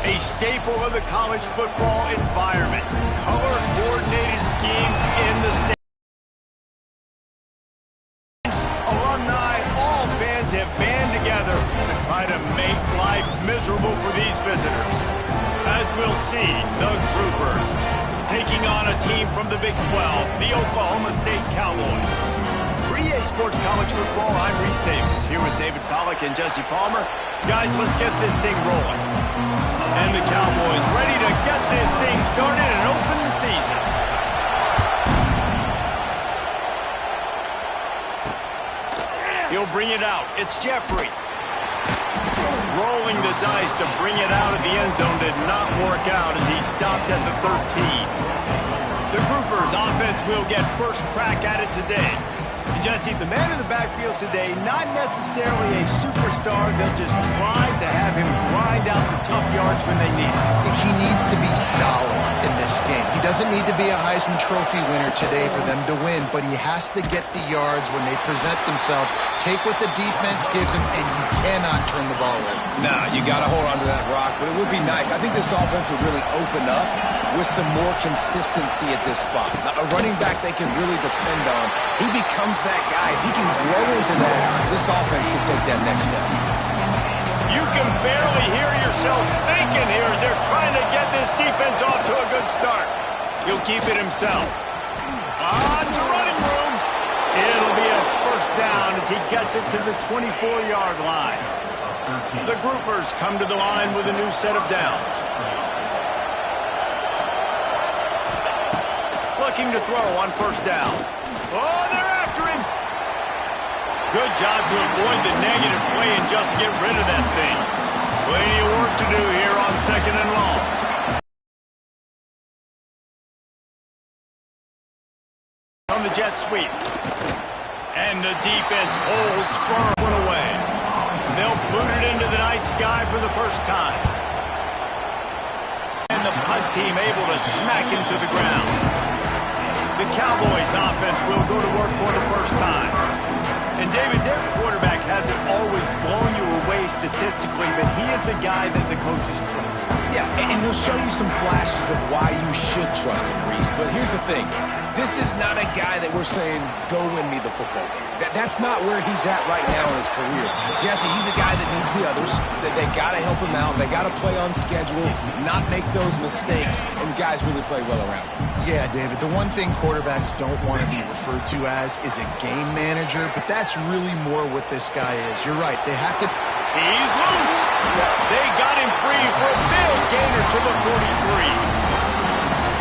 A staple of the college football environment. Color-coordinated schemes in the stands. Alumni, all fans have band together to try to make life miserable for these visitors. As we'll see, the Groupers taking on a team from the Big 12, the Oklahoma State Cowboys. For EA Sports College Football, I'm Reese Davis, here with David Pollack and Jesse Palmer. Guys, let's get this thing rolling. And the Cowboys ready to get this thing started and open the season. He'll bring it out. It's Jeffrey. Rolling the dice to bring it out of the end zone did not work out as he stopped at the 13. The Groupers offense will get first crack at it today. And Jesse, the man in the backfield today, not necessarily a superstar. They'll just try to have him grind out the tough yards when they need it. He needs to be solid in this game. He doesn't need to be a Heisman Trophy winner today for them to win, but he has to get the yards when they present themselves. Take what the defense gives him, and you cannot turn the ball over. Nah, you got to hold on to that rock, but it would be nice. I think this offense would really open up with some more consistency at this spot. Now, a running back they can really depend on. He becomes that guy. If he can grow into that, this offense can take that next step. You can barely hear yourself thinking here as they're trying to get this defense off to a good start. He'll keep it himself. It's a running room. It'll be a first down as he gets it to the 24-yard line. The Groupers come to the line with a new set of downs. Looking to throw on first down. Oh, they're after him. Good job to avoid the negative play and just get rid of that thing. Plenty of work to do here on second and long. On the jet sweep. And the defense holds firm one away. They'll boot it into the night sky for the first time. And the punt team able to smack him to the ground. The Cowboys offense will go to work for the first time. And David, their quarterback hasn't always blown you away statistically, but he is a guy that the coaches trust. Yeah, and he'll show you some flashes of why you should trust him, Reese. But here's the thing. This is not a guy that we're saying, go win me the football game. That's not where he's at right now in his career. Jesse, he's a guy that needs the others. That they got to help him out. They got to play on schedule, not make those mistakes, and guys really play well around him. Yeah, David, the one thing quarterbacks don't want to be referred to as is a game manager, but that's really more what this guy is. You're right. They have to... He's loose. They got him free for a big gainer to the 43.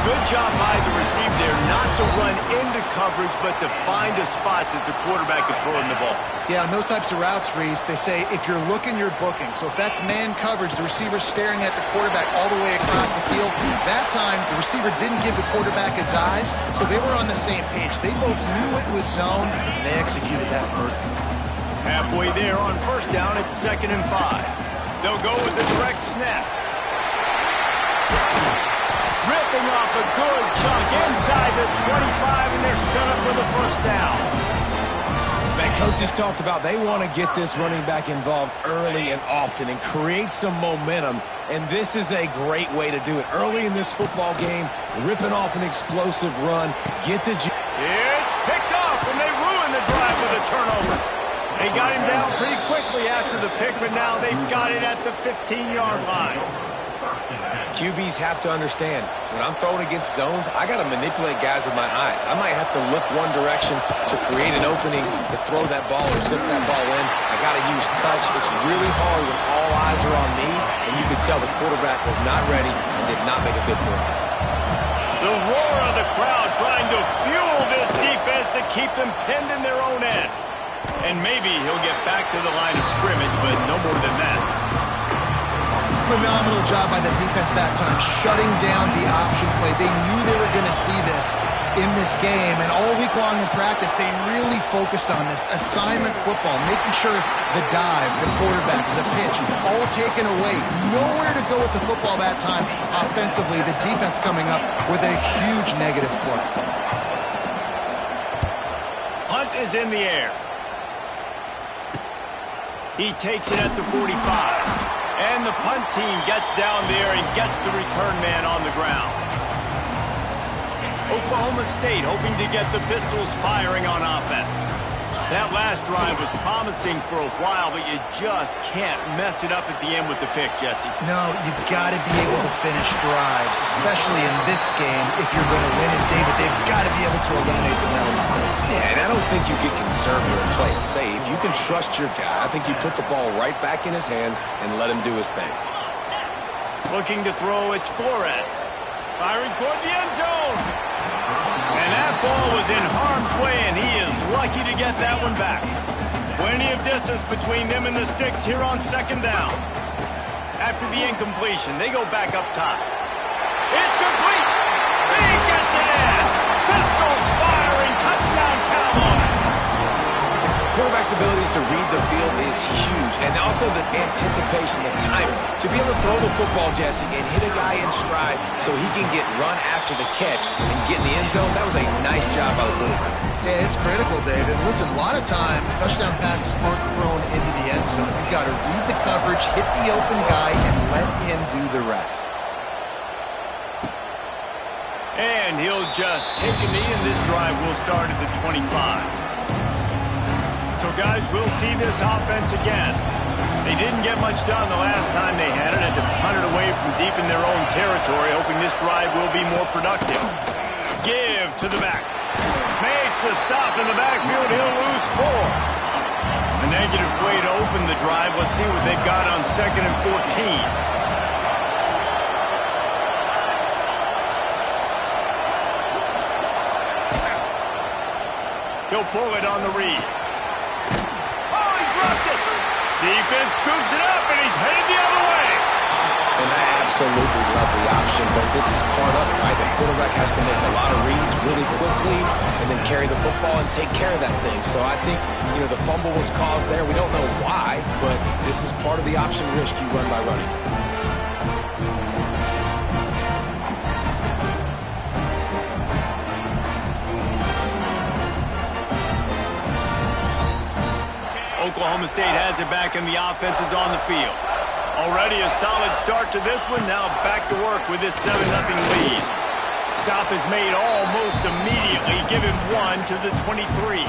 Good job by the receiver there not to run into coverage, but to find a spot that the quarterback could throw in the ball. Yeah, on those types of routes, Reese, they say if you're looking, you're booking. So if that's man coverage, the receiver's staring at the quarterback all the way across the field. That time, the receiver didn't give the quarterback his eyes, so they were on the same page. They both knew it was zone, and they executed that perfectly. Halfway there on first down, it's 2nd and 5. They'll go with the direct snap. Ripping off a good chunk inside the 25, and they're set up with a first down. Man, coaches talked about they want to get this running back involved early and often and create some momentum, and this is a great way to do it. Early in this football game, ripping off an explosive run, get the... It's picked off, and they ruin the drive with a turnover. They got him down pretty quickly after the pick, but now they've got it at the 15-yard line. QBs have to understand, when I'm throwing against zones, I got to manipulate guys with my eyes. I might have to look one direction to create an opening to throw that ball or zip that ball in. I got to use touch. It's really hard when all eyes are on me, and you can tell the quarterback was not ready and did not make a good throw. The roar of the crowd trying to fuel this defense to keep them pinned in their own end. And maybe he'll get back to the line of scrimmage, but no more than that. Phenomenal job by the defense that time, shutting down the option play. They knew they were going to see this in this game, and all week long in practice, they really focused on this assignment football, making sure the dive, the quarterback, the pitch, all taken away. Nowhere to go with the football that time offensively. The defense coming up with a huge negative play. Hunt is in the air. He takes it at the 45. And the the punt team gets down there and gets the return man on the ground. Oklahoma State hoping to get the Pistols firing on offense. That last drive was promising for a while, but you just can't mess it up at the end with the pick, Jesse. No, you've got to be able to finish drives, especially in this game. If you're going to win it, David, they've got to be able to eliminate the mental mistakes. Yeah, and I don't think you get conservative and play it safe. You can trust your guy. I think you put the ball right back in his hands and let him do his thing. Looking to throw, it's Flores. Firing toward the end zone. And that ball was in harm's way, and he is lucky to get that one back. Plenty of distance between them and the sticks here on second down. After the incompletion, they go back up top. It's complete. He gets it in. Pistols firing. Touchdown, Cowboys. Quarterback's abilities to read the field is huge, and also the anticipation, the timing. To be able to throw the football, Jesse, and hit a guy in stride so he can get run after the catch and get in the end zone, that was a nice job by the quarterback. Yeah, it's critical, David. Listen, a lot of times, touchdown passes aren't thrown into the end zone. You've got to read the coverage, hit the open guy, and let him do the rest. And he'll just take a knee, and this drive will start at the 25. So, guys, we'll see this offense again. They didn't get much done the last time they had it. Had to punt it away from deep in their own territory, hoping this drive will be more productive. Give to the back. Makes a stop in the backfield. He'll lose 4. A negative play to open the drive. Let's see what they've got on 2nd and 14. He'll pull it on the read. Defense scoops it up, and he's headed the other way. And I absolutely love the option, but this is part of it, right? The quarterback has to make a lot of reads really quickly and then carry the football and take care of that thing. So I think, the fumble was caused there. We don't know why, but this is part of the option risk you run by running. Oklahoma State has it back, and the offense is on the field. Already a solid start to this one. Now back to work with this 7-0 lead. Stop is made almost immediately, giving 1 to the 23.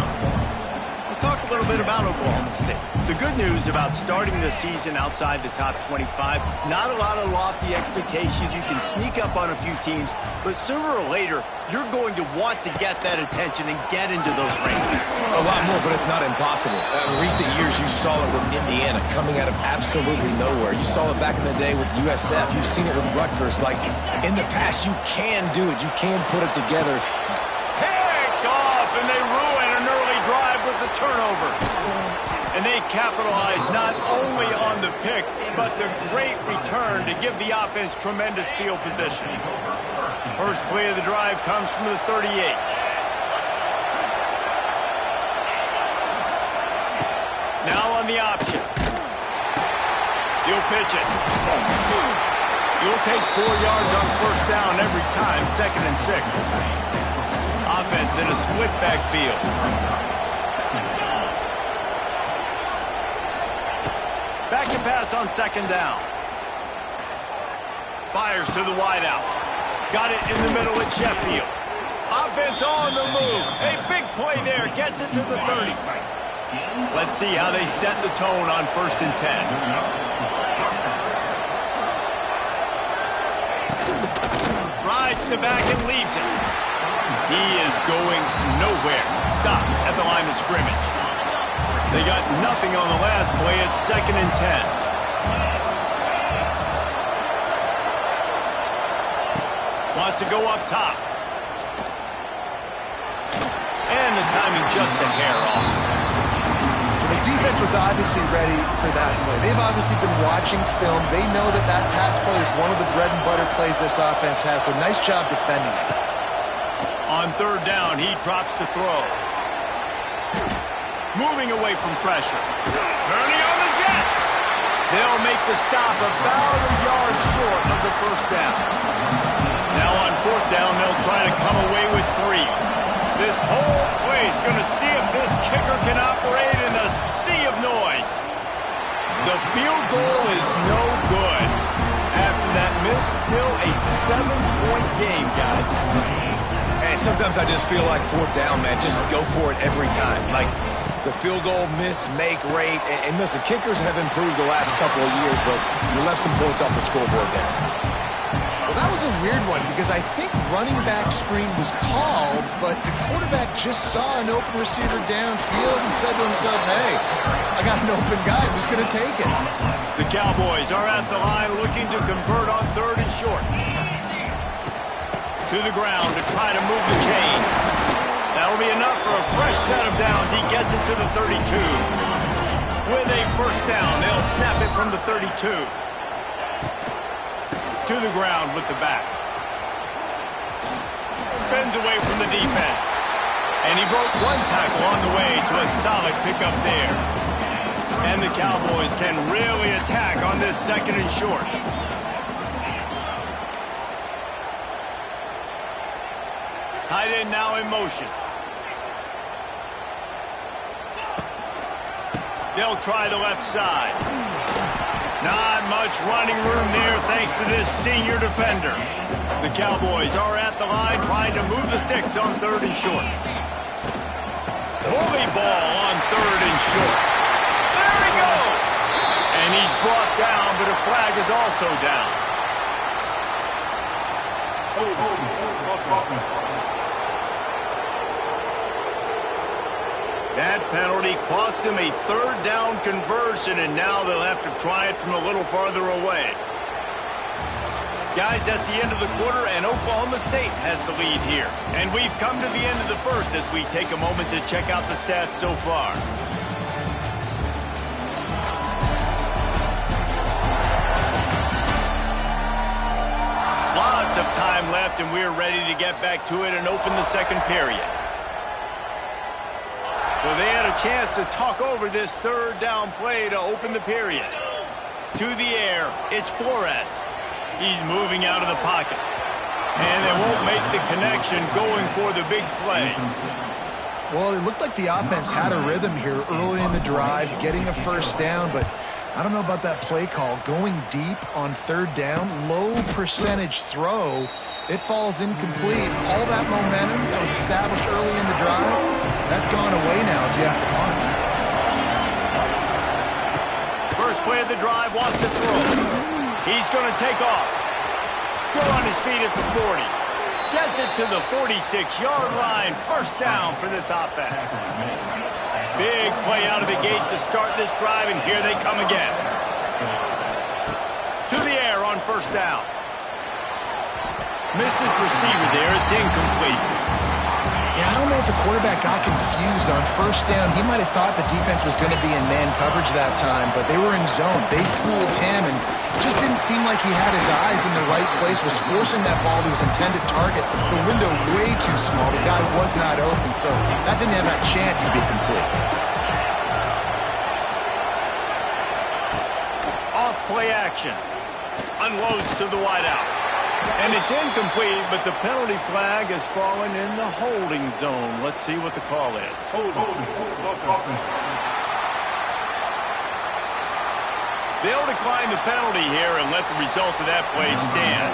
Let's talk a little bit about Oklahoma State. The good news about starting the season outside the top 25, not a lot of lofty expectations. You can sneak up on a few teams, but sooner or later, you're going to want to get that attention and get into those rankings. A lot more, but it's not impossible. In recent years, you saw it with Indiana coming out of absolutely nowhere. You saw it back in the day with USF. You've seen it with Rutgers. Like, in the past, you can do it. You can put it together. Picked off, and they ruin an early drive with a turnover. And they capitalize not only on the pick, but the great return to give the offense tremendous field position. First play of the drive comes from the 38. Now on the option. He'll pitch it. You'll take 4 yards on first down every time, 2nd and 6. Offense in a split backfield. Back to pass on 2nd down. Fires to the wideout. Got it in the middle at Sheffield. Offense on the move. A big play there. Gets it to the 30. Let's see how they set the tone on 1st and 10. Rides the back and leaves it. He is going nowhere. Stop at the line of scrimmage. They got nothing on the last play. It's 2nd and 10. Wants to go up top. And the timing just a hair off. The defense was obviously ready for that play. They've obviously been watching film. They know that that pass play is one of the bread and butter plays this offense has, so nice job defending it. On 3rd down, he drops to throw. Moving away from pressure. Turning on the Jets. They'll make the stop about a yard short of the first down. Now on 4th down, they'll try to come away with 3. This whole place going to see if this kicker can operate in the sea of noise. The field goal is no good. a 7-point game, guys. And sometimes I just feel like fourth down, man. Just go for it every time. Like the field goal miss-make rate. And listen, kickers have improved the last couple of years, but you left some points off the scoreboard there. Well, that was a weird one because I think running back screen was called, but the quarterback just saw an open receiver downfield and said to himself, hey, I got an open guy. I'm just going to take it. The Cowboys are at the line looking to convert on 3rd and short. To the ground to try to move the chains. That'll be enough for a fresh set of downs. He gets it to the 32. With a first down, they'll snap it from the 32. To the ground with the back. Spins away from the defense. And he broke one tackle on the way to a solid pickup there. And the Cowboys can really attack on this 2nd and short. Tight end now in motion. They'll try the left side. Not much running room there thanks to this senior defender. The Cowboys are at the line trying to move the sticks on 3rd and short. Bully ball on 3rd and short. There he goes! And he's brought down, but a flag is also down. That penalty cost them a 3rd down conversion, and now they'll have to try it from a little farther away. Guys, that's the end of the quarter, and Oklahoma State has the lead here. And we've come to the end of the first as we take a moment to check out the stats so far. Lots of time left, and we're ready to get back to it and open the 2nd period. So they had a chance to talk over this 3rd down play to open the period. To the air, it's Flores. He's moving out of the pocket. And they won't make the connection going for the big play. Well, it looked like the offense had a rhythm here early in the drive, getting a first down, but I don't know about that play call. Going deep on 3rd down, low percentage throw, it falls incomplete. All that momentum that was established early in the drive, that's gone away now if you have to punt. First play of the drive, wants to throw. He's going to take off. Still on his feet at the 40. Gets it to the 46-yard line. First down for this offense. Big play out of the gate to start this drive, and here they come again. To the air on first down. Missed his receiver there. It's incomplete. Yeah, I don't know if the quarterback got confused on first down. He might have thought the defense was going to be in man coverage that time, but they were in zone. They fooled him, and just didn't seem like he had his eyes in the right place, was forcing that ball to his intended target. The window way too small. The guy was not open, so that didn't have that chance to be complete. Off play action. Unloads to the wideout. And it's incomplete, but the penalty flag has fallen in the holding zone. Let's see what the call is. They'll decline the penalty here and let the result of that play stand.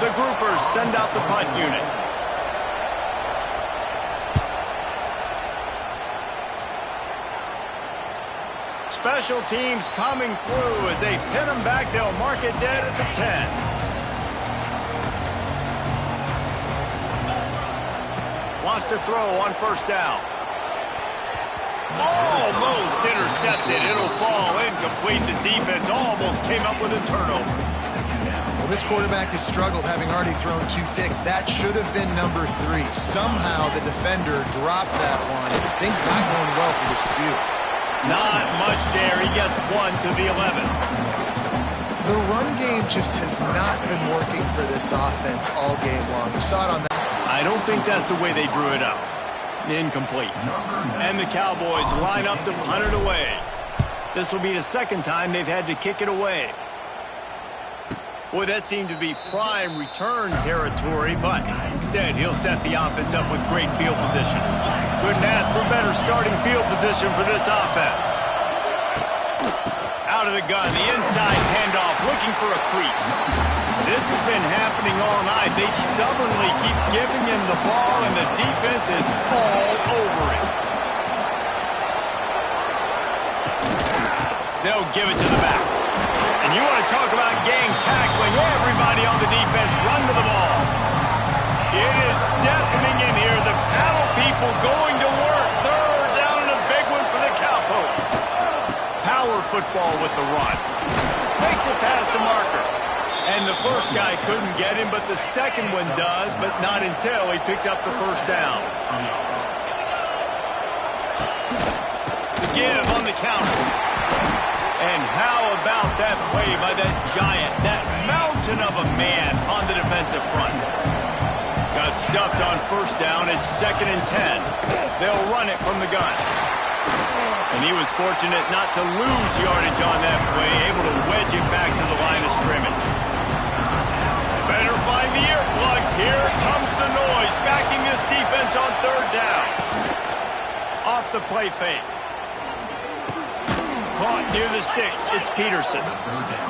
The groupers send out the punt unit. Special teams coming through as they pin them back. They'll mark it dead at the 10. Wants to throw on first down. Almost intercepted. It'll fall incomplete. The defense almost came up with a turnover. Well, this quarterback has struggled, having already thrown 2 picks. That should have been number 3. Somehow the defender dropped that one. Things not going well for this Q. Not much there. He gets 1 to the 11. The run game just has not been working for this offense all game long. We saw it on that. I don't think that's the way they drew it up. Incomplete. And the Cowboys line up to punt it away. This will be the 2nd time they've had to kick it away. Boy, that seemed to be prime return territory, but instead he'll set the offense up with great field position. Couldn't ask for better starting field position for this offense. Out of the gun, the inside handoff, looking for a crease. This has been happening tonight. They stubbornly keep giving him the ball, and the defense is all over it. They'll give it to the back. And you want to talk about gang tackling. Everybody on the defense run to the ball. It is deafening in here. The paddle people going to work. Third down and a big one for the Cowpokes. Power football with the run. Makes it past the marker. And the first guy couldn't get him, but the second one does, but not until he picks up the first down. The give on the counter. And how about that play by that giant, that mountain of a man on the defensive front? Got stuffed on first down. It's 2nd and 10. They'll run it from the gun. And he was fortunate not to lose yardage on that play, able to wedge it back to the line of scrimmage. Better find the earplugs. Here comes the noise, backing this defense on third down. Off the play fake. Caught near the sticks. It's Peterson.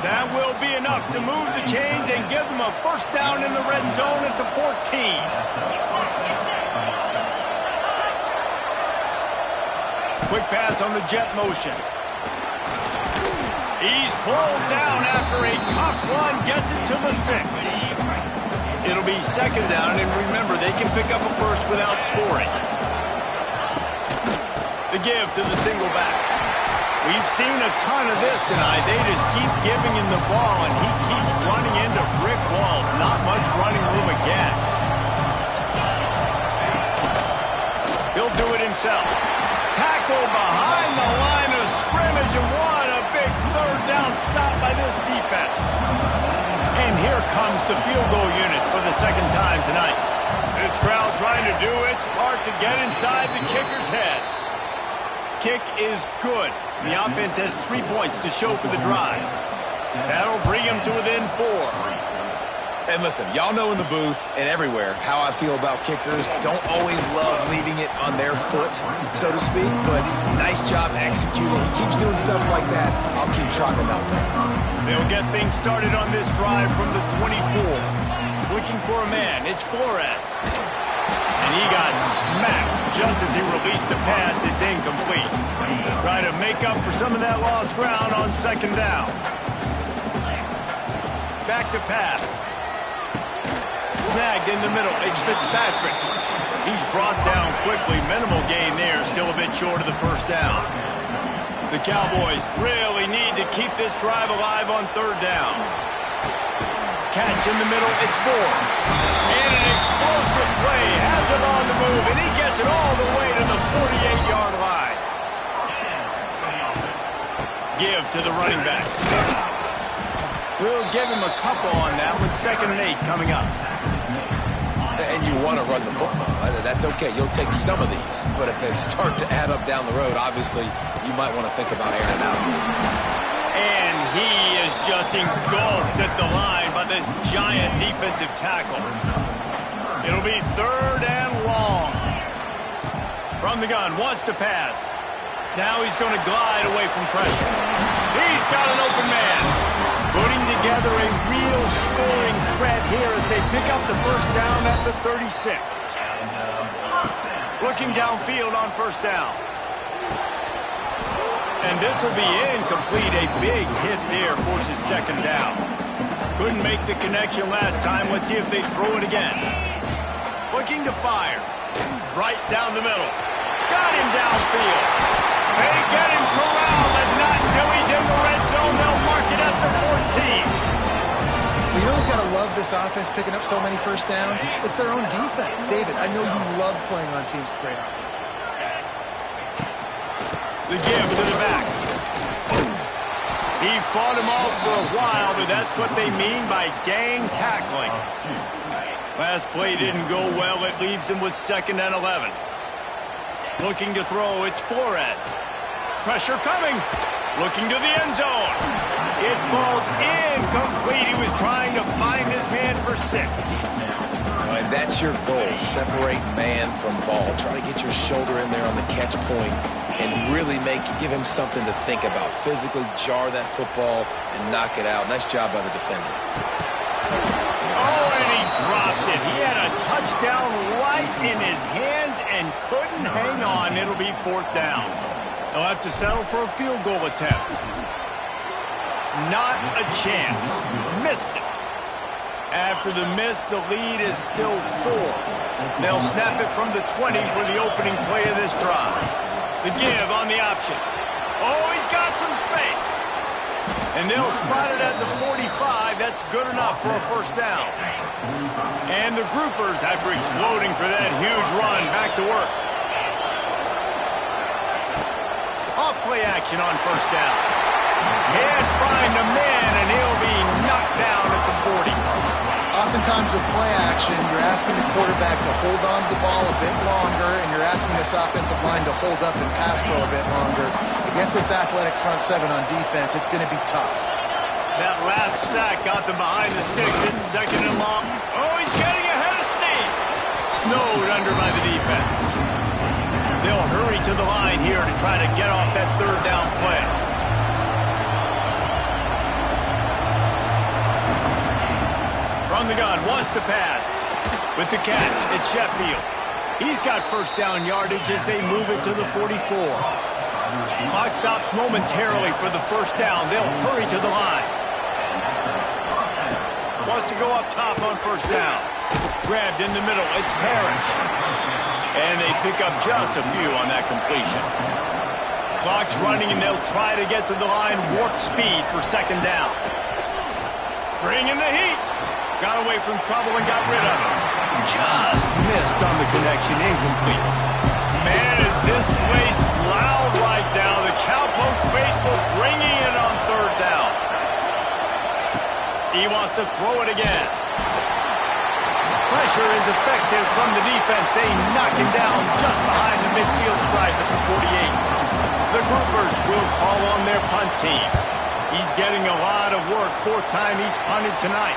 That will be enough to move the chains and give them a first down in the red zone at the 14. Quick pass on the jet motion. He's pulled down after a tough run, gets it to the 6. It'll be 2nd down, and remember, they can pick up a first without scoring. The give to the single back. We've seen a ton of this tonight. They just keep giving him the ball, and he keeps running into brick walls. Not much running room again. He'll do it himself. Tackle behind the line of scrimmage, and what a big third down stop by this defense. And here comes the field goal unit for the second time tonight. This crowd trying to do its part to get inside the kicker's head. Kick is good. The offense has 3 points to show for the drive. That'll bring him to within 4. And listen, y'all know in the booth and everywhere how I feel about kickers. Don't always love leaving it on their foot, so to speak, but nice job executing. He keeps doing stuff like that. I'll keep trotting him out there. They'll get things started on this drive from the 24. Looking for a man. It's Flores. And he got smacked just as he released the pass. It's incomplete. Try to make up for some of that lost ground on 2nd down. Back to pass. Snagged in the middle. It's Fitzpatrick. He's brought down quickly. Minimal gain there. Still a bit short of the first down. The Cowboys really need to keep this drive alive on 3rd down. Catch in the middle. It's 4. And an explosive play. Has it on the move, and he gets it all the way to the 48-yard line. Give to the running back. We'll give him a couple on that with 2nd and 8 coming up. And you want to run the football. That's okay. You'll take some of these. But if they start to add up down the road, obviously, you might want to think about airing it out. And he is just engulfed at the line by this giant defensive tackle. It'll be 3rd and long. From the gun, wants to pass. Now he's going to glide away from pressure. He's got an open man. Putting together a real scoring threat here as they pick up the first down at the 36. Looking downfield on first down. And this will be incomplete. A big hit there forces 2nd down. Couldn't make the connection last time. Let's see if they throw it again. Looking to fire. Right down the middle. Got him downfield. They get him corralled, and not until he's in the red zone. They'll mark it at the 14. Well, you know who's got to love this offense picking up so many first downs? It's their own defense. David, I know you love playing on teams with great offenses. The give to the back. He fought him off for a while, but that's what they mean by gang tackling. Last play didn't go well. It leaves him with 2nd and 11. Looking to throw, it's Flores. Pressure coming. Looking to the end zone. It falls incomplete. He was trying to find his man for 6. And that's your goal. Separate man from ball. Try to get your shoulder in there on the catch point and really give him something to think about. Physically jar that football and knock it out. Nice job by the defender. Oh, and he dropped touchdown right in his hands and couldn't hang on. It'll be 4th down. They'll have to settle for a field goal attempt. Not a chance. Missed it. After the miss, the lead is still 4. They'll snap it from the 20 for the opening play of this drive. The give on the option. Oh, he's got some space. And they'll spot it at the 45. That's good enough for a 1st down. And the groupers, after exploding for that huge run, back to work. Off play action on 1st down. Can't find a man, and he'll be knocked down at the 40. Oftentimes with play action, you're asking the quarterback to hold on to the ball a bit longer, and you're asking this offensive line to hold up and pass pro a bit longer. Against this athletic front 7 on defense, it's going to be tough. That last sack got them behind the sticks. It's 2nd and long. Oh, he's getting ahead of steam. Snowed under by the defense. They'll hurry to the line here to try to get off that 3rd down play. From the gun, wants to pass. With the catch, it's Sheffield. He's got 1st down yardage as they move it to the 44. Clock stops momentarily for the 1st down. They'll hurry to the line. Wants to go up top on 1st down. Grabbed in the middle, it's Parrish. And they pick up just a few on that completion. Clock's running, and they'll try to get to the line. Warp speed for 2nd down. Bringing the heat. Got away from trouble and got rid of it. Just missed on the connection. Incomplete. Man, is this place loud right now. The Cowpoke faithful bringing it on 3rd down. He wants to throw it again. Pressure is effective from the defense. They knock him down just behind the midfield stripe at the 48. The groupers will call on their punt team. He's getting a lot of work. 4th time he's punted tonight.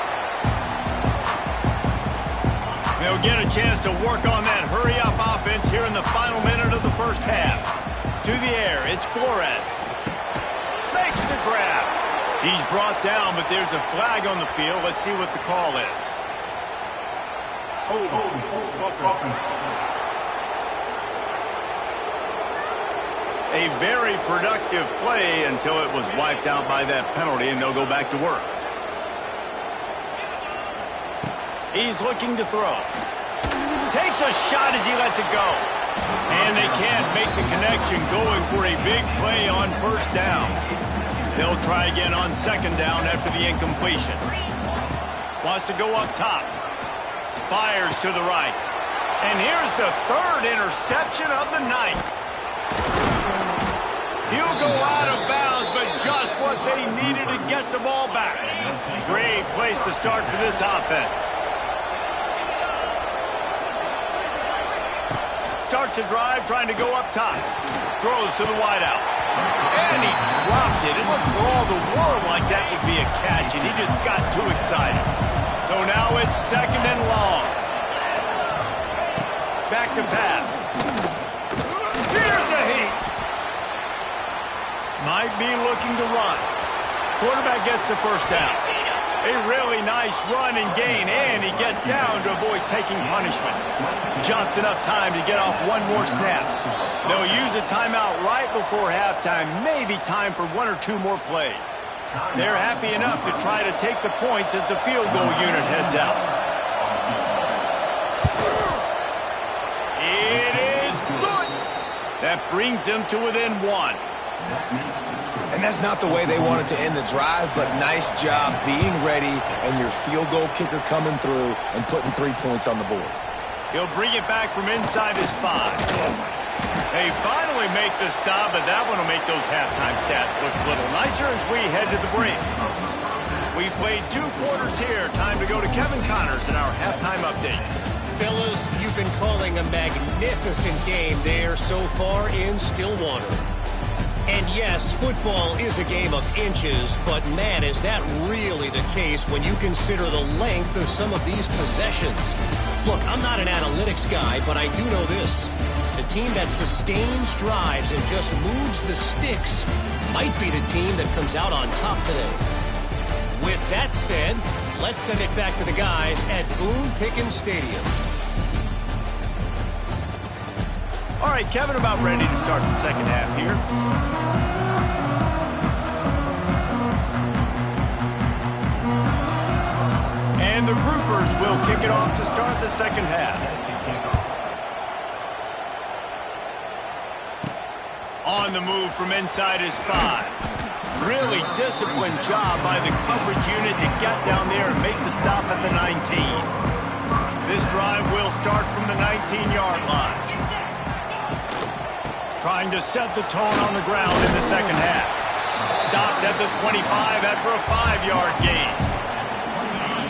They'll get a chance to work on that hurry-up offense here in the final minute of the 1st half. To the air, it's Flores. Makes the grab. He's brought down, but there's a flag on the field. Let's see what the call is. A very productive play until it was wiped out by that penalty, and they'll go back to work. He's looking to throw. Takes a shot as he lets it go. And they can't make the connection, going for a big play on 1st down. They'll try again on 2nd down after the incompletion. Wants to go up top. Fires to the right. And here's the 3rd interception of the night. He'll go out of bounds, but just what they needed to get the ball back. Great place to start for this offense. Starts a drive trying to go up top. Throws to the wideout. And he dropped it. It looked for all the world like that would be a catch, and he just got too excited. So now it's 2nd and long. Back to pass. Here's a heat. Might be looking to run. Quarterback gets the 1st down. A really nice run and gain, and he gets down to avoid taking punishment. Just enough time to get off one more snap. They'll use a timeout right before halftime, maybe time for 1 or 2 more plays. They're happy enough to try to take the points as the field goal unit heads out. It is good. That brings them to within 1. And that's not the way they wanted to end the drive, but nice job being ready and your field goal kicker coming through and putting 3 points on the board. He'll bring it back from inside his 5. They finally make the stop, but that one will make those halftime stats look a little nicer as we head to the break. We played 2 quarters here. Time to go to Kevin Connors in our halftime update. Fellas, you've been calling a magnificent game there so far in Stillwater. And yes, football is a game of inches, but man, is that really the case when you consider the length of some of these possessions. Look, I'm not an analytics guy, but I do know this. The team that sustains drives and just moves the sticks might be the team that comes out on top today. With that said, let's send it back to the guys at Boone Pickens Stadium. All right, Kevin, about ready to start the second half here. And the groupers will kick it off to start the second half. On the move from inside his 5. Really disciplined job by the coverage unit to get down there and make the stop at the 19. This drive will start from the 19-yard line. Trying to set the tone on the ground in the second half. Stopped at the 25 after a 5-yard gain.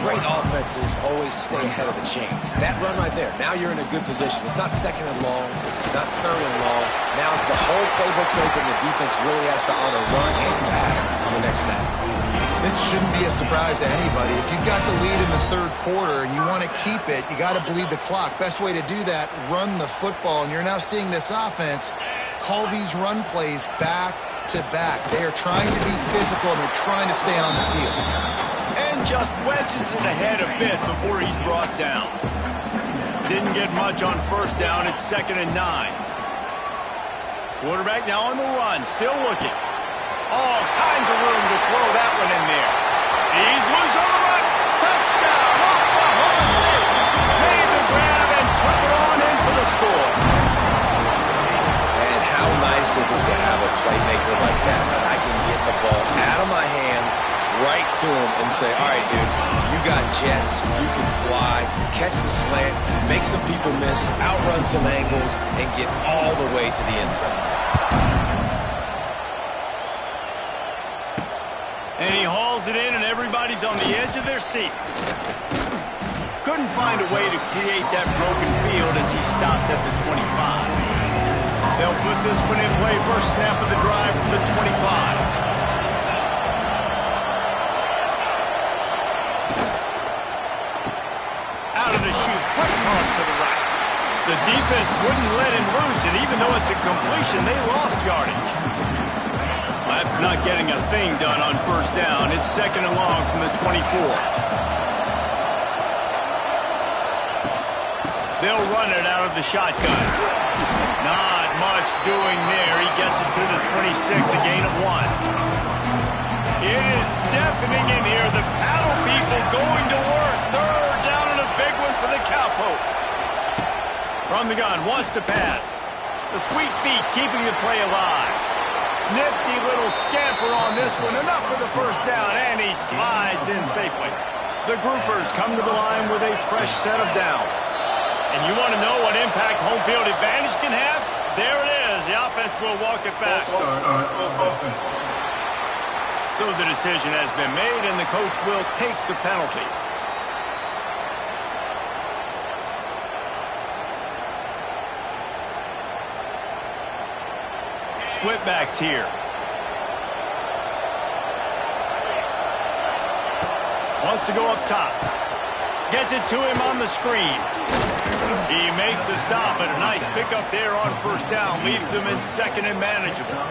Great offenses always stay ahead of the chains. That run right there, now you're in a good position. It's not second and long. It's not third and long. Now the whole playbook's open. The defense really has to honor run and pass on the next snap. This shouldn't be a surprise to anybody. If you've got the lead in the third quarter and you want to keep it, you got to bleed the clock. Best way to do that, run the football. And you're now seeing this offense call these run plays back to back. They are trying to be physical and they're trying to stay on the field. And just wedges it ahead a bit before he's brought down. Didn't get much on first down. It's 2nd and 9. Quarterback now on the run, still looking. All kinds of room to throw that one in there. He's loose on the run. Touchdown, Oklahoma State. Made the grab and took it on in for the score. And how nice is it to have a playmaker like that I can get the ball out of my hands, right to him, and say, all right, dude, you got jets, you can fly, catch the slant, make some people miss, outrun some angles, and get all the way to the end zone. And he hauls it in, and everybody's on the edge of their seats. Couldn't find a way to create that broken field as he stopped at the 25. They'll put this one in play, first snap of the drive from the 25. Quick toss to the right. The defense wouldn't let him loose, and even though it's a completion, they lost yardage. After not getting a thing done on first down, it's 2nd and long from the 24. They'll run it out of the shotgun. Not much doing there. He gets it to the 26, a gain of 1. It is deafening in here. The paddle people going to work. Third down and a big one for the Cowpokes. From the gun, wants to pass. The sweet feet keeping the play alive. Nifty little scamper on this one. Enough for the first down, and he slides in safely. The groupers come to the line with a fresh set of downs. And you want to know what impact home field advantage can have? There it is. The offense will walk it back. So the decision has been made, and the coach will take the penalty. Split backs here. Wants to go up top. Gets it to him on the screen. He makes the stop, and a nice pickup there on first down. Leaves him in 2nd and manageable.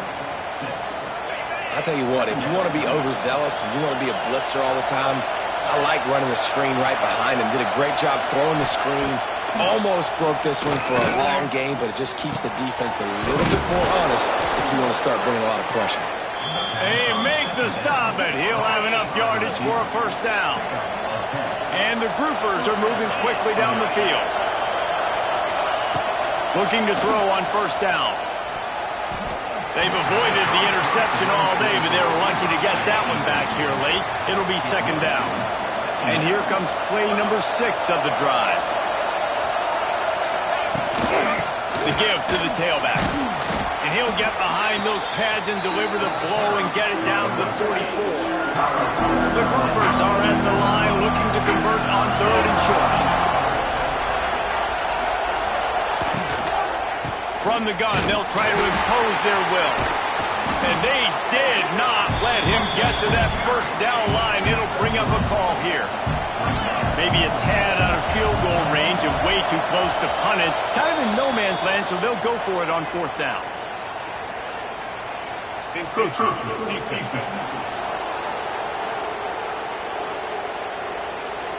I'll tell you what, if you want to be overzealous and you want to be a blitzer all the time, I like running the screen right behind him. Did a great job throwing the screen. Almost broke this one for a long game, but it just keeps the defense a little bit more honest if you want to start bringing a lot of pressure. They make the stop, and he'll have enough yardage for a first down. And the groupers are moving quickly down the field. Looking to throw on first down. They've avoided the interception all day, but they were lucky to get that one back here late. It'll be 2nd down. And here comes play number 6 of the drive. The give to the tailback. And he'll get behind those pads and deliver the blow and get it down to the 44. The groupers are at the line looking to convert on 3rd and short. From the gun, they'll try to impose their will. And they did not let him get to that first down line. It'll bring up a call here. Maybe a tad out of field goal range and way too close to punt it. Kind of in no man's land, so they'll go for it on 4th down.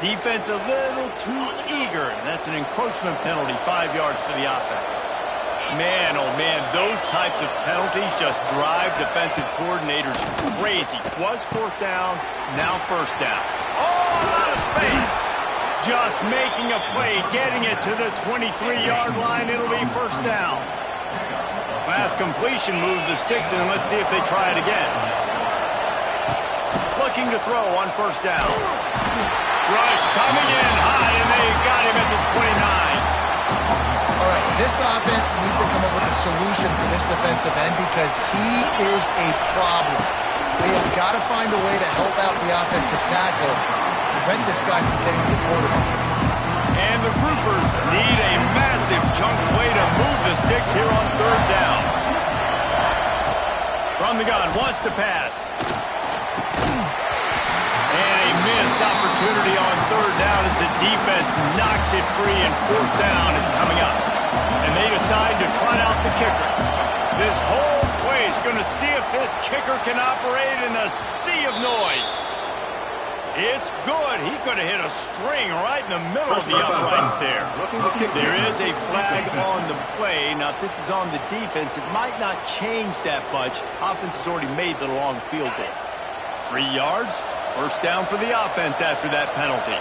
Defense a little too eager. That's an encroachment penalty, 5 yards for the offense. Man, oh man, those types of penalties just drive defensive coordinators crazy. Was fourth down, now first down. Oh, out of space. Just making a play, getting it to the 23-yard line. It'll be first down. Last completion moved the sticks in. Let's see if they try it again. Looking to throw on first down. Rush coming in high, and they got him at the 29. All right, this offense needs to come up with a solution for this defensive end because he is a problem. They have got to find a way to help out the offensive tackle to prevent this guy from getting to the quarterback. And the groupers need a massive chunk play to move the sticks here on third down. From the gun, wants to pass. And a missed opportunity on third down as the defense knocks it free, and fourth down is coming up. And they decide to trot out the kicker. This whole play is going to see if this kicker can operate in the sea of noise. It's good. He could have hit a string right in the middle of the uprights there. There is a flag on the play. Now, if this is on the defense, it might not change that much. Offense has already made the long field goal. 3 yards. First down for the offense after that penalty.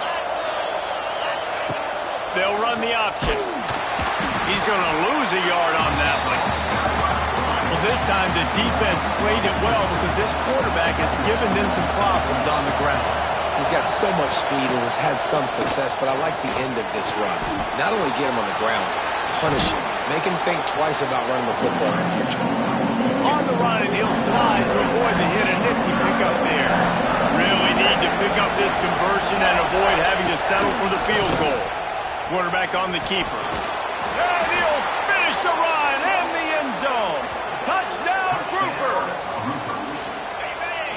They'll run the option. He's going to lose a yard on that one. Well, this time the defense played it well because this quarterback has given them some problems on the ground. He's got so much speed and has had some success, but I like the end of this run. Not only get him on the ground, punish him. Make him think twice about running the football in the future. On the run, and he'll slide to avoid the hit. A nifty pickup there. Really need to pick up this conversion and avoid having to settle for the field goal. Quarterback on the keeper. And he'll finish the run in the end zone. Touchdown, Groupers.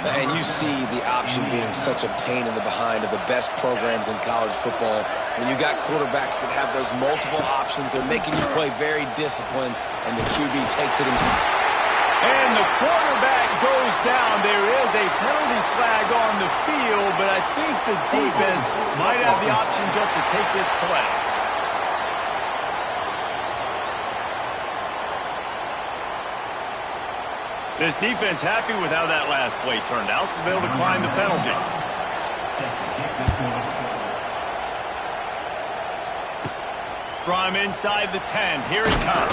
And you see the option being such a pain in the behind of the best programs in college football. When you got quarterbacks that have those multiple options, they're making you play very disciplined, and the QB takes it himself. And the quarterback goes down. There is a penalty flag on the field, but I think the defense might have the option just to take this play. This defense happy with how that last play turned out, so they'll decline the penalty. From inside the 10, here he comes.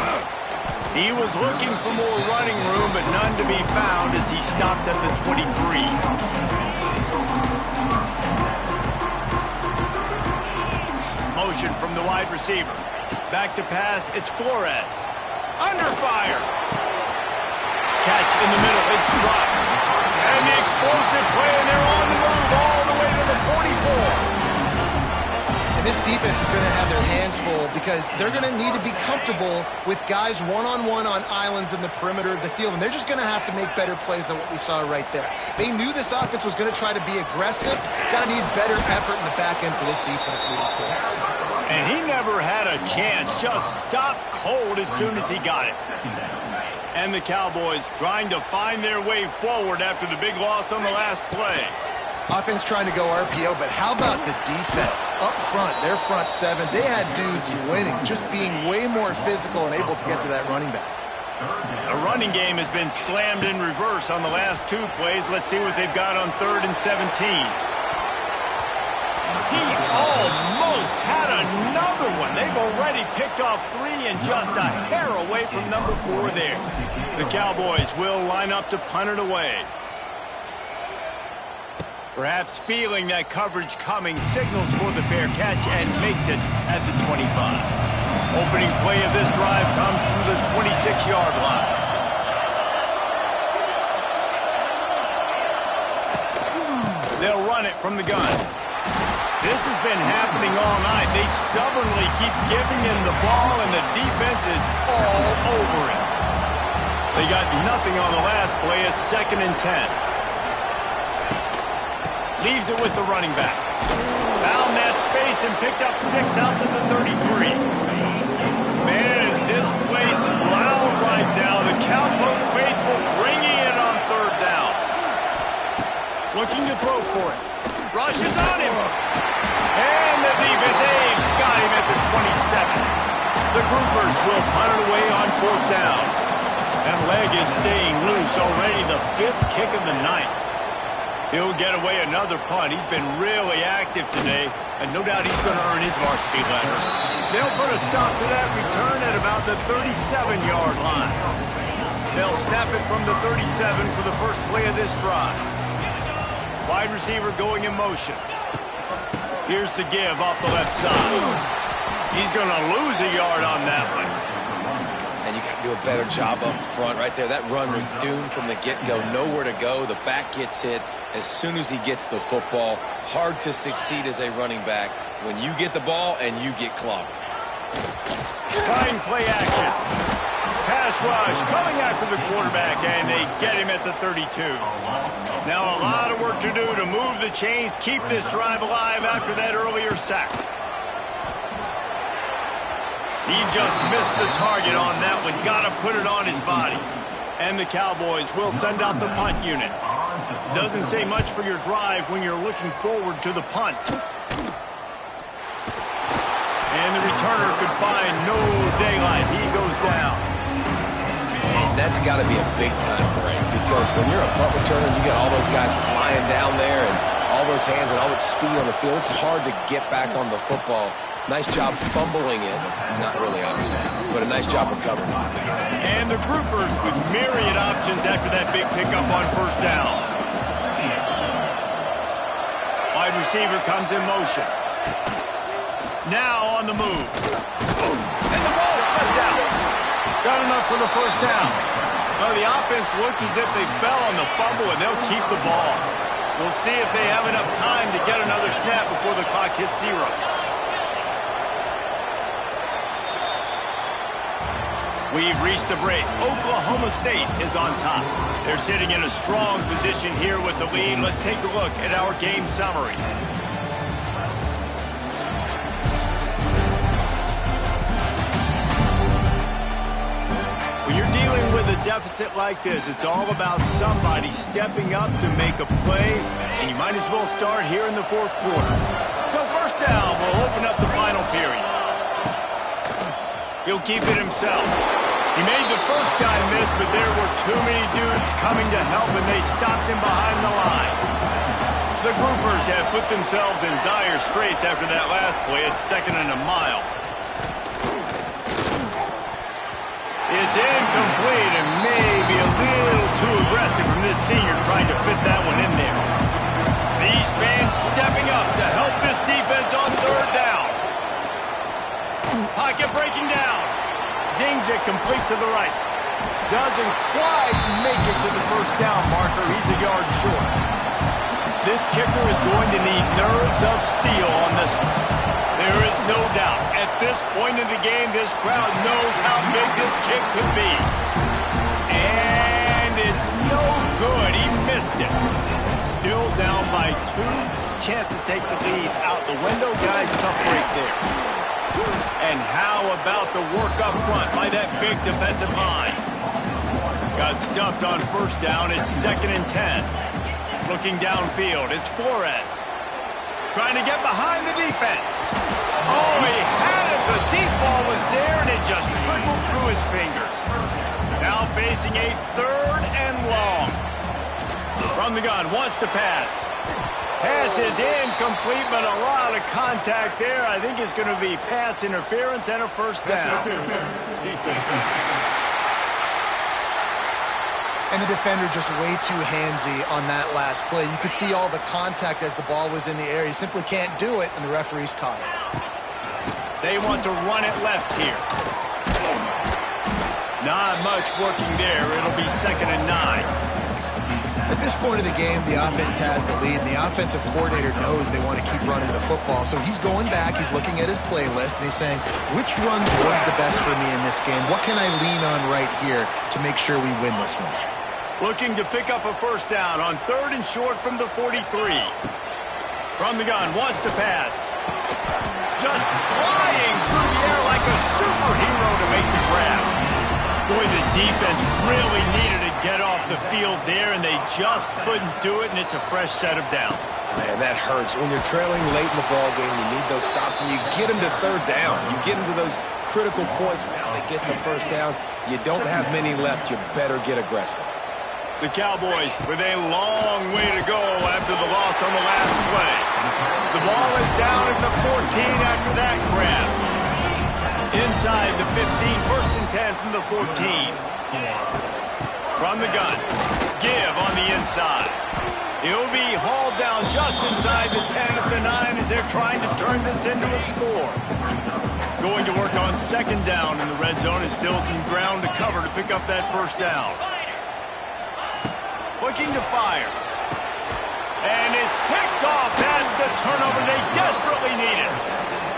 He was looking for more running room, but none to be found as he stopped at the 23. Motion from the wide receiver. Back to pass, it's Flores. Under fire. Catch in the middle, it's dropped. And the explosive play, and they're on the move all the way to the 44. This defense is going to have their hands full because they're going to need to be comfortable with guys one-on-one on islands in the perimeter of the field, and they're just going to have to make better plays than what we saw right there. They knew this offense was going to try to be aggressive. Got to need better effort in the back end for this defense moving forward. And he never had a chance, just stopped cold as soon as he got it. And the Cowboys trying to find their way forward after the big loss on the last play. Offense trying to go RPO, but how about the defense? Up front, their front seven, they had dudes winning, just being way more physical and able to get to that running back. The running game has been slammed in reverse on the last two plays. Let's see what they've got on 3rd and 17. He almost had another one. They've already picked off 3 and just a hair away from number 4 there. The Cowboys will line up to punt it away. Perhaps feeling that coverage coming, signals for the fair catch and makes it at the 25. Opening play of this drive comes from the 26-yard line. They'll run it from the gun. This has been happening all night. They stubbornly keep giving him the ball, and the defense is all over it. They got nothing on the last play. It's 2nd and 10. Leaves it with the running back. Found that space and picked up 6 out to the 33. Man, is this place loud right now. The Cowpoke faithful bringing it on 3rd down. Looking to throw for it. Rushes on him. And the defense got him at the 27. The Groupers will punt it away on 4th down. That leg is staying loose already, the 5th kick of the night. He'll get away another punt. He's been really active today, and no doubt he's going to earn his varsity letter. They'll put a stop to that return at about the 37-yard line. They'll snap it from the 37 for the first play of this drive. Wide receiver going in motion. Here's the give off the left side. He's going to lose a yard on that one. And you got to do a better job up front right there. That run was doomed from the get-go. Nowhere to go. The back gets hit as soon as he gets the football. Hard to succeed as a running back when you get the ball and you get clogged. Fine play action. Pass rush coming after the quarterback, and they get him at the 32. Now a lot of work to do to move the chains, keep this drive alive after that earlier sack. He just missed the target on that one. Got to put it on his body. And the Cowboys will send out the punt unit. Doesn't say much for your drive when you're looking forward to the punt. And the returner could find no daylight. He goes down. And that's got to be a big-time break because when you're a punt returner, you got all those guys flying down there and all those hands and all that speed on the field. It's hard to get back on the football. Nice job fumbling it. Not really, obviously, but a nice job recovering. And the groupers with myriad options after that big pickup on 1st down. Wide receiver comes in motion. Now on the move. And the ball slipped out. Got enough for the 1st down. Well, the offense looks as if they fell on the fumble, and they'll keep the ball. We'll see if they have enough time to get another snap before the clock hits 0. We've reached the break. Oklahoma State is on top. They're sitting in a strong position here with the lead. Let's take a look at our game summary. When you're dealing with a deficit like this, it's all about somebody stepping up to make a play, and you might as well start here in the 4th quarter. So 1st down will open up the final period. He'll keep it himself. He made the first guy miss, but there were too many dudes coming to help, and they stopped him behind the line. The groupers have put themselves in dire straits after that last play. It's 2nd and a mile. It's incomplete and maybe a little too aggressive from this senior trying to fit that one in there. These fans stepping up to help this defense on 3rd down. Pocket breaking down. Zings it complete to the right. Doesn't quite make it to the 1st down marker. He's a yard short. This kicker is going to need nerves of steel on this one. There is no doubt. At this point in the game, this crowd knows how big this kick could be. And it's no good. He missed it. Still down by 2. Chance to take the lead out the window. Guys, tough break there. And how about the work up front by that big defensive line? Got stuffed on 1st down. It's 2nd and 10. Looking downfield, it's Flores. Trying to get behind the defense. Oh, he had it. The deep ball was there, and it just trickled through his fingers. Now facing a 3rd and long. From the gun, wants to pass. Pass is incomplete, but a lot of contact there. I think it's going to be pass interference and a 1st down. And the defender just way too handsy on that last play. You could see all the contact as the ball was in the air. He simply can't do it, and the referee's caught it. They want to run it left here. Not much working there. It'll be 2nd and 9. At this point of the game, the offense has the lead, and the offensive coordinator knows they want to keep running the football. So he's going back, he's looking at his playlist, and he's saying, which runs work the best for me in this game? What can I lean on right here to make sure we win this one? Looking to pick up a 1st down on 3rd and short from the 43. From the gun, wants to pass. Just flying through the air like a superhero to make the grab. Boy, the defense really needed to get off the field there, and they just couldn't do it, and it's a fresh set of downs. Man, that hurts. When you're trailing late in the ball game, you need those stops, and you get them to 3rd down. You get them to those critical points. Now they get the first down. You don't have many left. You better get aggressive. The Cowboys with a long way to go after the loss on the last play. The ball is down at the 14 after that grab. Inside the 15, first and 10 from the 14. From the gun, give on the inside. He'll be hauled down just inside the 10 at the 9 as they're trying to turn this into a score. Going to work on second down in the red zone is still some ground to cover to pick up that first down. Looking to fire. And it's picked off. That's the turnover they desperately needed.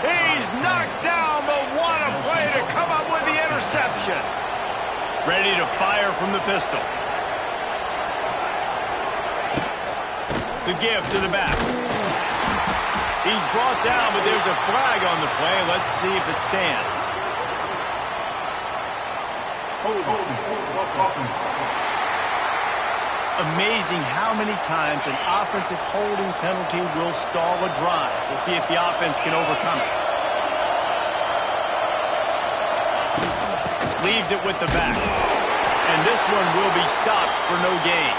He's knocked down, but what a play to come up with the interception. Ready to fire from the pistol. The give to the back. He's brought down, but there's a flag on the play. Let's see if it stands. Amazing how many times an offensive holding penalty will stall a drive. We'll see if the offense can overcome it. Leaves it with the back. And this one will be stopped for no gain.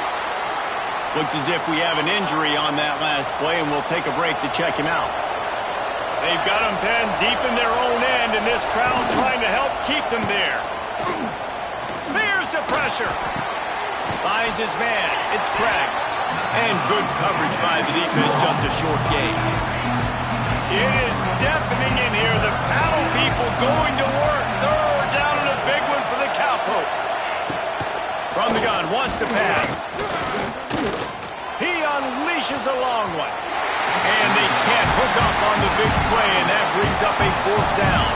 Looks as if we have an injury on that last play, and we'll take a break to check him out. They've got him pinned deep in their own end, and this crowd trying to help keep them there. Fears the pressure. Finds his man. It's Craig. And good coverage by the defense, just a short gain. It is deafening in here. The paddle people going to work. Third down and a big one for the Cowpokes. From the gun, wants to pass. He unleashes a long one. And they can't hook up on the big play, and that brings up a fourth down.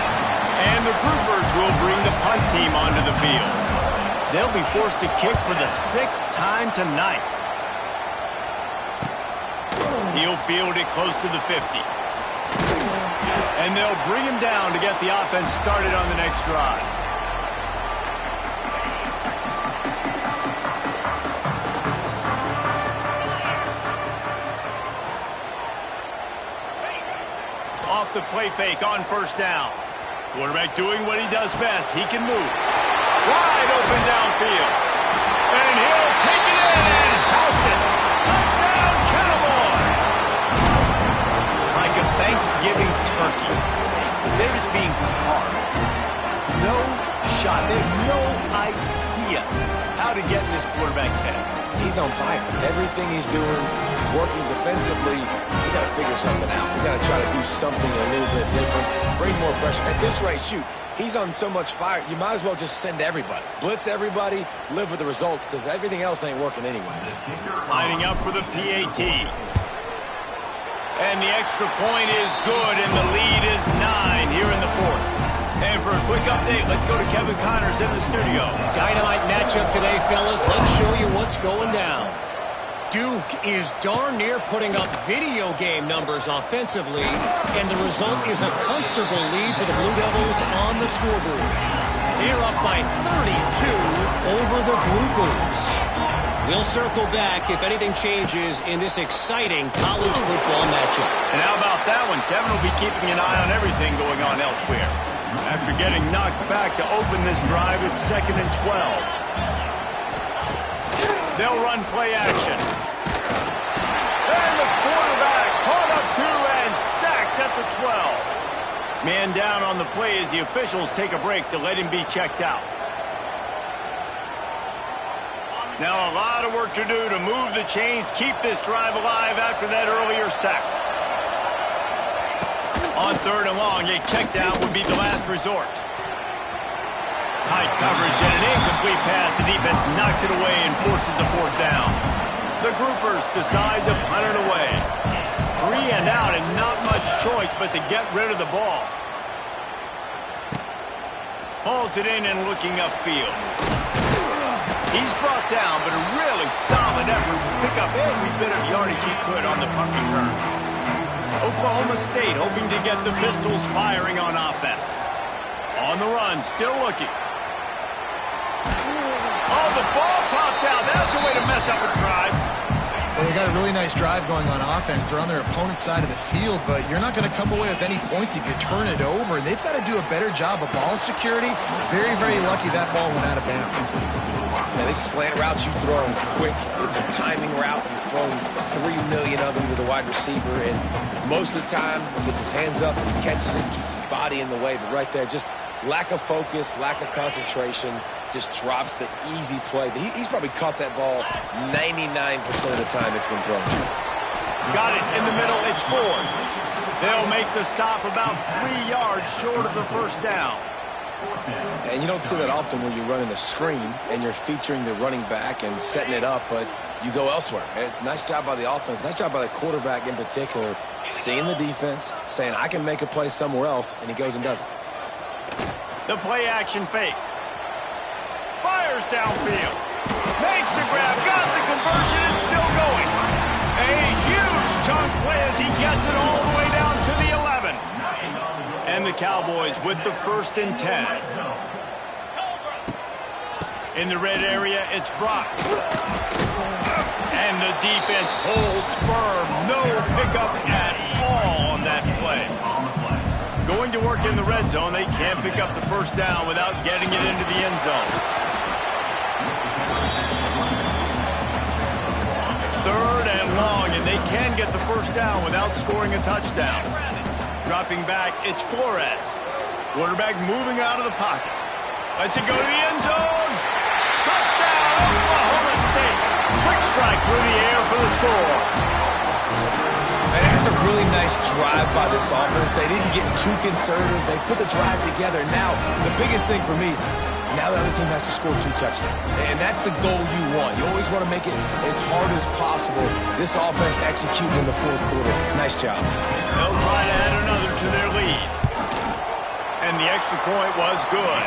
And the Groupers will bring the punt team onto the field. They'll be forced to kick for the 6th time tonight. He'll field it close to the 50. And they'll bring him down to get the offense started on the next drive. Off the play fake on first down. Quarterback doing what he does best. He can move. Wide open downfield. And he'll take it in and house it. Touchdown, Cowboys! Like a Thanksgiving turkey. They're just being carved. No shot. They have no idea how to get in this quarterback's head. He's on fire. Everything he's doing, he's working defensively. We got to figure something out. We got to try to do something a little bit different. Bring more pressure. At this rate, shoot, he's on so much fire, you might as well just send everybody. Blitz everybody, live with the results, because everything else ain't working anyways. Lining up for the PAT. And the extra point is good, and the lead is 9 here in the fourth. And for a quick update, let's go to Kevin Connors in the studio. Dynamite matchup today, fellas. Let's show you what's going down. Duke is darn near putting up video game numbers offensively, and the result is a comfortable lead for the Blue Devils on the scoreboard. They're up by 32 over the Groupers. We'll circle back if anything changes in this exciting college football matchup. And how about that one? Kevin will be keeping an eye on everything going on elsewhere. After getting knocked back to open this drive, it's 2nd and 12. They'll run play action. And the quarterback caught up to and sacked at the 12. Man down on the play as the officials take a break to let him be checked out. Now a lot of work to do to move the chains, keep this drive alive after that earlier sack. On 3rd and long, a check down would be the last resort. Tight coverage and an incomplete pass. The defense knocks it away and forces the 4th down. The Groupers decide to punt it away. 3 and out and not much choice but to get rid of the ball. Pulls it in and looking upfield. He's brought down, but a really solid effort to pick up every bit of yardage he could on the punt return. Oklahoma State hoping to get the Pistols firing on offense. On the run, still looking. Oh, the ball popped out. That's a way to mess up a drive. Well, they got a really nice drive going on offense. They're on their opponent's side of the field, but you're not going to come away with any points if you turn it over. And they've got to do a better job of ball security. Very, very lucky that ball went out of bounds. Yeah, these slant routes you throw them quick. It's a timing route. You throw 3 million of them to the wide receiver, and most of the time he gets his hands up and he catches it, keeps his body in the way. But right there, just lack of focus, lack of concentration, just drops the easy play. He's probably caught that ball 99% of the time it's been thrown to him. Got it in the middle. It's 4. They'll make the stop about 3 yards short of the first down. And you don't see that often where you're running a screen and you're featuring the running back and setting it up, but you go elsewhere. It's a nice job by the offense, nice job by the quarterback in particular, seeing the defense, saying, I can make a play somewhere else, and he goes and does it. The play action fake. Fires downfield. Makes the grab. Got the conversion. It's still going. A huge chunk play as he gets it all the way down to the 11. And the Cowboys with the 1st and 10. In the red area, it's Brock. And the defense holds firm. No pickup at all on that play. Going to work in the red zone. They can't pick up the first down without getting it into the end zone. 3rd and long, and they can get the first down without scoring a touchdown. Dropping back, it's Flores. Quarterback moving out of the pocket. Lets it go to the end zone. Touchdown, Oklahoma State. Quick strike through the air for the score. And that's a really nice drive by this offense. They didn't get too conservative. They put the drive together. Now, the biggest thing for me, now the other team has to score 2 touchdowns. And that's the goal you want. You always want to make it as hard as possible. This offense executed in the 4th quarter. Nice job. They'll try to add another to their lead. And the extra point was good.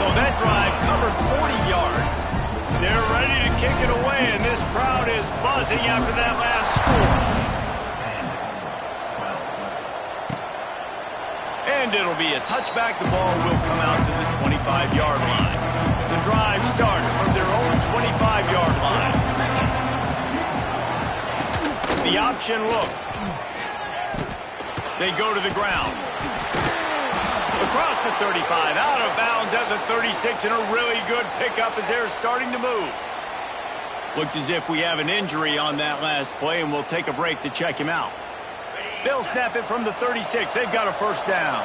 So that drive covered 40 yards. They're ready to kick it away, and this crowd is buzzing after that last score. And it'll be a touchback. The ball will come out to the 25-yard line. The drive starts from their own 25-yard line. The option look. They go to the ground. Across the 35, out of bounds at the 36, and a really good pickup as they're starting to move. Looks as if we have an injury on that last play, and we'll take a break to check him out. They'll snap it from the 36. They've got a first down.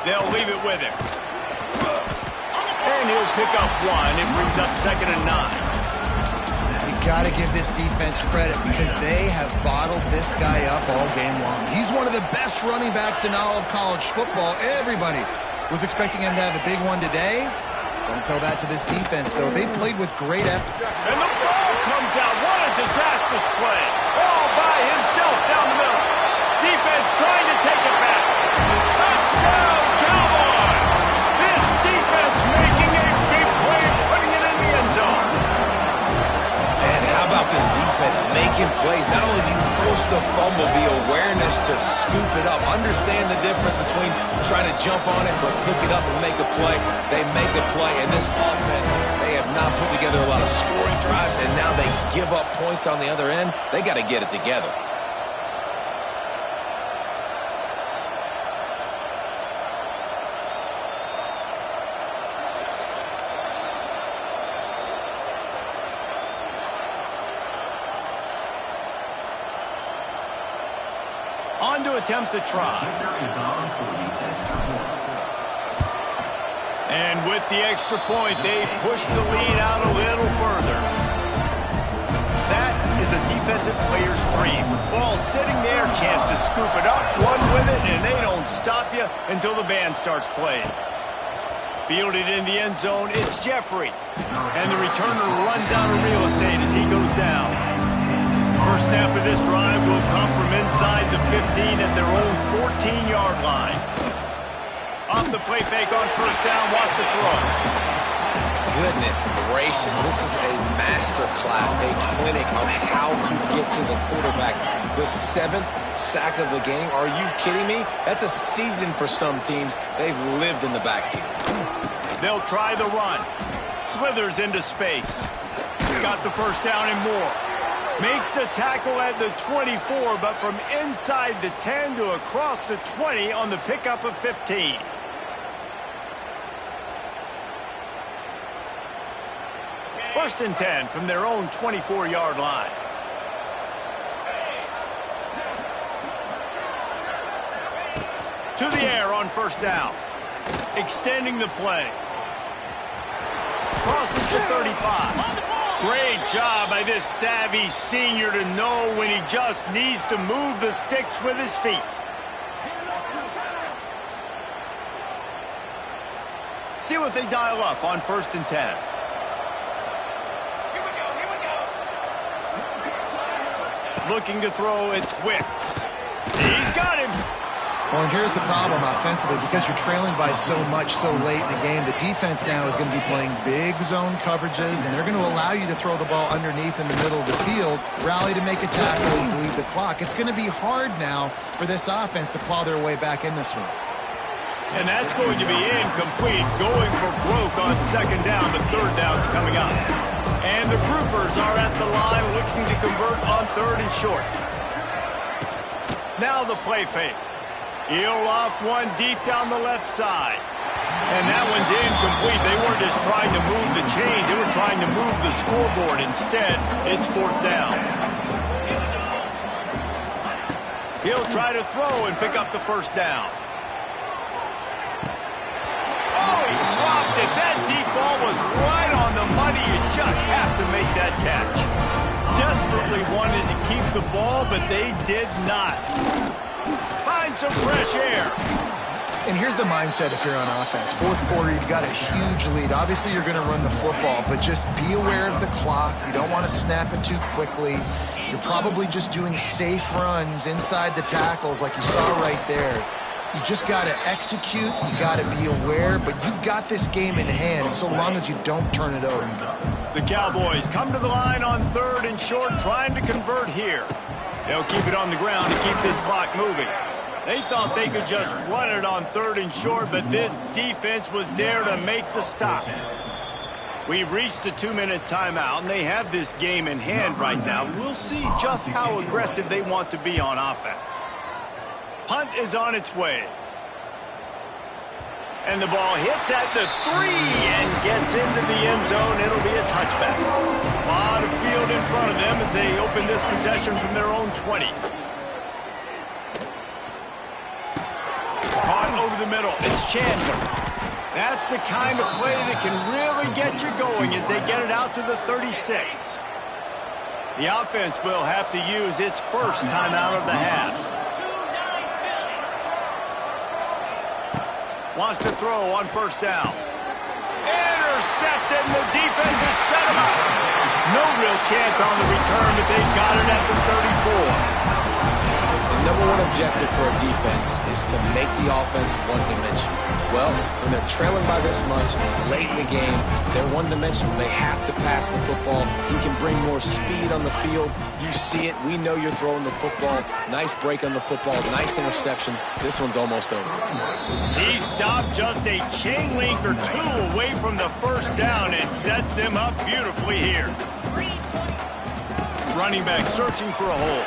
They'll leave it with him. And he'll pick up 1. It brings up 2nd and 9. You got to give this defense credit because they have bottled this guy up all game long. He's one of the best running backs in all of college football. Everybody was expecting him to have a big one today. Don't tell that to this defense, though. They played with great effort. And the ball comes out. What a disastrous play. All by himself down the middle. Defense trying to take it back. Touchdown, Cowboys! This defense making a big play, putting it in the end zone. And how about this defense making plays? Not only do you force the fumble, the awareness to scoop it up. Understand the difference between trying to jump on it, but pick it up and make a play. They make a play, and this offense, they have not put together a lot of scoring drives, and now they give up points on the other end. They got to get it together. On to attempt the try. And with the extra point, they push the lead out a little further. That is a defensive player's dream. Ball sitting there, chance to scoop it up, run with it, and they don't stop you until the band starts playing. Fielded in the end zone, it's Jeffrey. And the returner runs out of real estate as he goes down. First snap of this drive will come from inside the 15 at their own 14-yard line. Off the play fake on first down, watch the throw. Goodness gracious, this is a master class, a clinic on how to get to the quarterback. The 7th sack of the game, are you kidding me? That's a season for some teams. They've lived in the backfield. They'll try the run. Slithers into space. Got the first down and more. Makes the tackle at the 24, but from inside the 10 to across the 20 on the pickup of 15. First and 10 from their own 24-yard line. To the air on first down. Extending the play. Crosses to 35. Great job by this savvy senior to know when he just needs to move the sticks with his feet. See what they dial up on first and 10. Looking to throw, it's Wicks. He's got him. Well, and here's the problem offensively. Because you're trailing by so much so late in the game, the defense now is going to be playing big zone coverages, and they're going to allow you to throw the ball underneath in the middle of the field, rally to make a tackle, and bleed the clock. It's going to be hard now for this offense to claw their way back in this one. And that's going to be incomplete, going for broke on second down, but third down's coming up. And the groupers are at the line looking to convert on third and short. Now the play fake. He'll loft one deep down the left side. And that one's incomplete. They weren't just trying to move the chains. They were trying to move the scoreboard. Instead, it's fourth down. He'll try to throw and pick up the first down. Oh, he dropped it. That deep ball was right on the money. You just have to make that catch. Desperately wanted to keep the ball, but they did not. Find some fresh air. And here's the mindset if you're on offense. Fourth quarter, you've got a huge lead. Obviously, you're going to run the football, but just be aware of the clock. You don't want to snap it too quickly. You're probably just doing safe runs inside the tackles like you saw right there. You just got to execute. You got to be aware, but you've got this game in hand so long as you don't turn it over. The Cowboys come to the line on third and short, trying to convert here. They'll keep it on the ground to keep this clock moving. They thought they could just run it on third and short, but this defense was there to make the stop. We've reached the 2-minute timeout, and they have this game in hand right now. We'll see just how aggressive they want to be on offense. Punt is on its way. And the ball hits at the 3 and gets into the end zone. It'll be a touchback. A lot of field in front of them as they open this possession from their own 20. Caught over the middle. It's Chandler. That's the kind of play that can really get you going as they get it out to the 36. The offense will have to use its first timeout of the half. Wants to throw on first down. Intercepted, and the defense has set him up. No real chance on the return, but they've got it at the 34. The number one objective for a defense is to make the offense one-dimensional. Well, when they're trailing by this much, late in the game, they're one-dimensional. They have to pass the football. You can bring more speed on the field. You see it. We know you're throwing the football. Nice break on the football. Nice interception. This one's almost over. He stopped just a chain link or two away from the first down and sets them up beautifully here. Running back searching for a hole.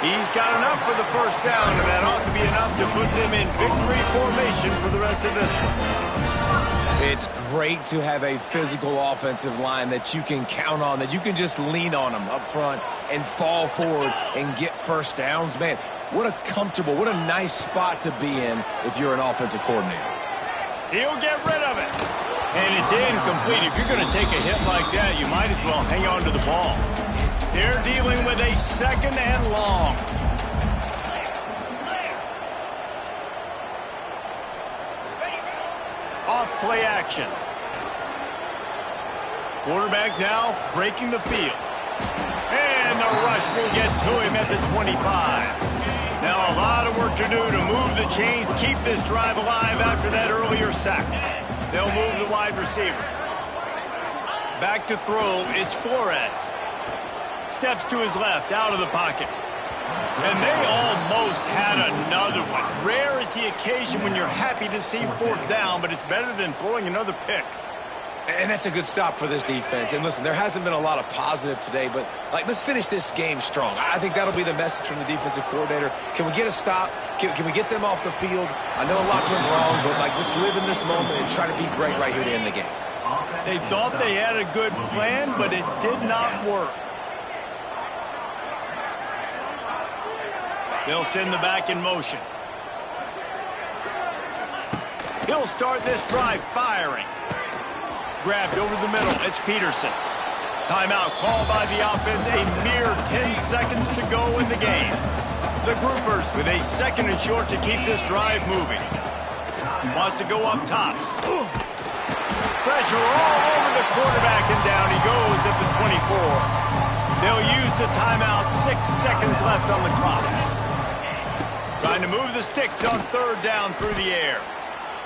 He's got enough for the first down, and that ought to be enough to put them in victory formation for the rest of this one. It's great to have a physical offensive line that you can count on, that you can just lean on them up front and fall forward and get first downs. Man, what a comfortable, what a nice spot to be in if you're an offensive coordinator. He'll get rid of it. And it's incomplete. If you're going to take a hit like that, you might as well hang on to the ball. They're dealing with a second and long. Off play action. Quarterback now breaking the field. And the rush will get to him at the 25. Now a lot of work to do to move the chains, keep this drive alive after that earlier sack. They'll move the wide receiver. Back to throw, it's Flores. Steps to his left, out of the pocket. And they almost had another one. Rare is the occasion when you're happy to see fourth down, but it's better than throwing another pick. And that's a good stop for this defense. And listen, there hasn't been a lot of positive today, but let's finish this game strong. I think that'll be the message from the defensive coordinator. Can we get a stop? Can we get them off the field? I know a lot's went wrong, but let's live in this moment and try to be great right here to end the game. They thought they had a good plan, but it did not work. They'll send the back in motion. He'll start this drive firing. Grabbed over the middle. It's Peterson. Timeout called by the offense. A mere 10 seconds to go in the game. The Groupers with a second and short to keep this drive moving. Wants to go up top. Pressure all over the quarterback, and down he goes at the 24. They'll use the timeout. 6 seconds left on the clock. Trying to move the sticks on third down through the air.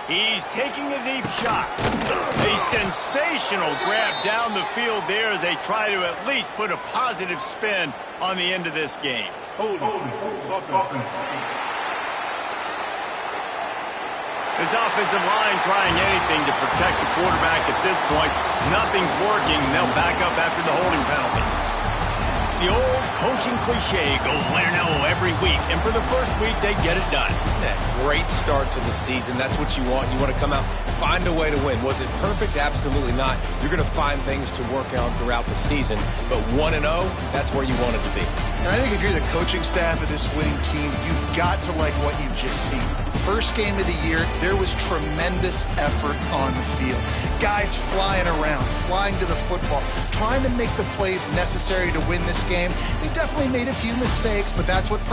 He's taking a deep shot. A sensational grab down the field there as they try to at least put a positive spin on the end of this game. This offensive line trying anything to protect the quarterback at this point. Nothing's working. They'll back up after the holding penalty. The old coaching cliche, go win or no every week. And for the first week, they get it done. That great start to the season. That's what you want. You want to come out, find a way to win. Was it perfect? Absolutely not. You're going to find things to work on throughout the season. But 1-0, that's where you want it to be. And I think if you're the coaching staff of this winning team, you've got to like what you've just seen. First game of the year, there was tremendous effort on the field. Guys flying around, flying to the football, trying to make the plays necessary to win this game. They definitely made a few mistakes, but that's what